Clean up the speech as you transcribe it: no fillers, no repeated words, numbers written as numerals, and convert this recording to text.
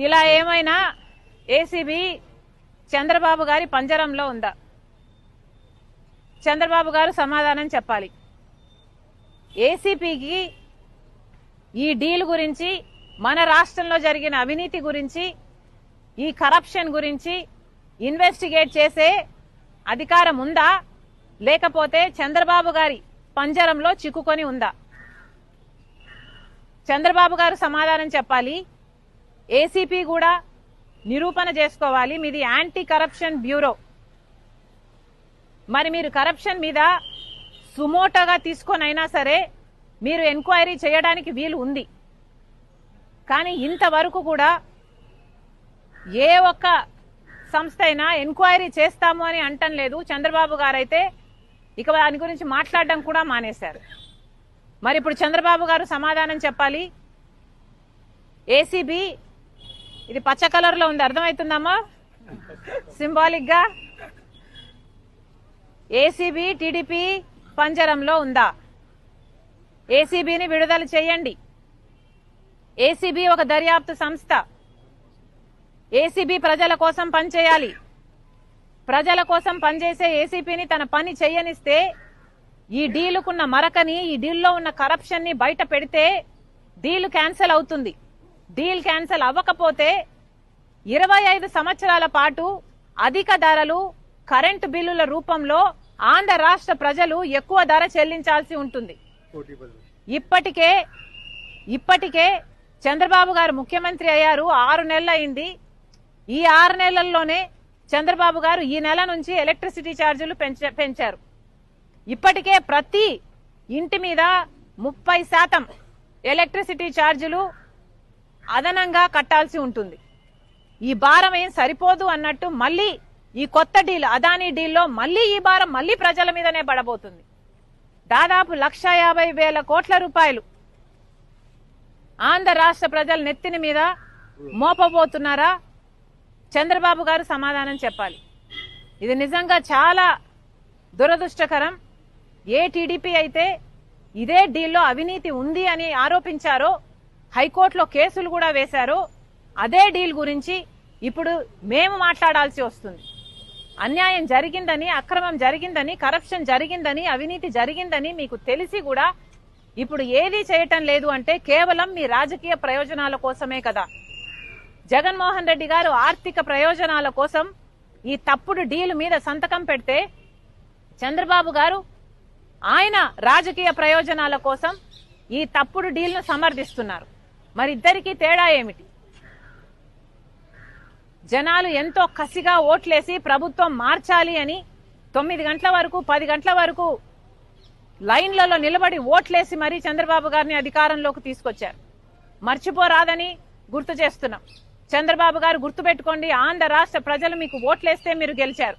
ఇలా ఏమైనా ఏసీబీ చంద్రబాబు గారి పంజరంలో ఉందా? చంద్రబాబు గారు సమాధానం చెప్పాలి. ఏసీపీకి ఈ డీల్ గురించి, మన రాష్ట్రంలో జరిగిన అవినీతి గురించి, ఈ కరప్షన్ గురించి ఇన్వెస్టిగేట్ చేసే అధికారం ఉందా, లేకపోతే చంద్రబాబు గారి పంజరంలో చిక్కుకొని ఉందా? చంద్రబాబు గారు సమాధానం చెప్పాలి. ఏసీపీ కూడా నిరూపణ చేసుకోవాలి. మీది యాంటీ కరప్షన్ బ్యూరో. మరి మీరు కరప్షన్ మీద సుమోటోగా తీసుకొనైనా సరే మీరు ఎంక్వైరీ చేయడానికి వీలు ఉంది. కానీ ఇంతవరకు కూడా ఏ ఒక్క సంస్థ అయినా ఎంక్వైరీ చేస్తాము అని అంటం లేదు. చంద్రబాబు గారైతే ఇక దాని గురించి మాట్లాడడం కూడా మానేశారు. మరి ఇప్పుడు చంద్రబాబు గారు సమాధానం చెప్పాలి. ఏసీబీ ఇది పచ్చ కలర్ లో ఉంది, అర్థమవుతుందమ్మా? సింబాలిక్ గా ఏసీబీ టీడీపీ పంజరంలో ఉందా? ఏసీబీని విడుదల చేయండి. ఏసీబీ ఒక దర్యాప్తు సంస్థ. ఏసీబీ ప్రజల కోసం పనిచేయాలి. ప్రజల కోసం పనిచేసే ఏసీపీని తన పని చేయనిస్తే, ఈ డీలుకున్న మరకని, ఈ డీల్లో ఉన్న కరప్షన్ ని బయట పెడితే డీల్ క్యాన్సిల్ అవుతుంది. డీల్ క్యాన్సిల్ అవ్వకపోతే 25 సంవత్సరాల పాటు అధిక ధరలు కరెంటు బిల్లుల రూపంలో ఆంధ్ర రాష్ట్ర ప్రజలు ఎక్కువ ధర చెల్లించాల్సి ఉంటుంది. ఇప్పటికే చంద్రబాబు గారు ముఖ్యమంత్రి అయ్యారు, 6 నెలలు అయింది. ఈ 6 నెలల్లోనే చంద్రబాబు గారు ఈ నెల నుంచి ఎలక్ట్రిసిటీ ఛార్జీలు పెంచారు. ఇప్పటికే ప్రతి ఇంటి మీద 30% ఎలక్ట్రిసిటీ ఛార్జీలు అదనంగా కట్టాల్సి ఉంటుంది. ఈ భారం ఏం సరిపోదు అన్నట్టు మళ్ళీ ఈ కొత్త డీల్, అదానీ డీల్లో మళ్ళీ ఈ భారం మళ్ళీ ప్రజల మీదనే పడబోతుంది. దాదాపు 1,50,000 కోట్ల రూపాయలు ఆంధ్ర రాష్ట్ర ప్రజల నెత్తిన మీద మోపబోతున్నారా? చంద్రబాబు గారు సమాధానం చెప్పాలి. ఇది నిజంగా చాలా దురదృష్టకరం. ఏ టీడీపీ అయితే ఇదే డీల్లో అవినీతి ఉంది అని ఆరోపించారో, హైకోర్టులో కేసులు కూడా వేశారో, అదే డీల్ గురించి ఇప్పుడు మేము మాట్లాడాల్సి వస్తుంది. అన్యాయం జరిగిందని, అక్రమం జరిగిందని, కరప్షన్ జరిగిందని, అవినీతి జరిగిందని మీకు తెలిసి కూడా ఇప్పుడు ఏదీ చేయటం లేదు అంటే కేవలం మీ రాజకీయ ప్రయోజనాల కోసమే కదా. జగన్మోహన్ రెడ్డి గారు ఆర్థిక ప్రయోజనాల కోసం ఈ తప్పుడు డీల్ మీద సంతకం పెడితే, చంద్రబాబు గారు ఆయన రాజకీయ ప్రయోజనాల కోసం ఈ తప్పుడు డీల్ను సమర్థిస్తున్నారు. మరి ఇద్దరికీ తేడా ఏమిటి? జనాలు ఎంతో కసిగా ఓట్లేసి ప్రభుత్వం మార్చాలి అని 9 గంటల వరకు 10 గంటల వరకు లైన్లలో నిలబడి ఓట్లేసి మరీ చంద్రబాబు గారిని అధికారంలోకి తీసుకొచ్చారు. మర్చిపోరాదని గుర్తు చేస్తున్నాం. చంద్రబాబు గారు గుర్తుపెట్టుకోండి, ఆంధ్ర రాష్ట్ర ప్రజలు మీకు ఓట్లేస్తే మీరు గెలిచారు.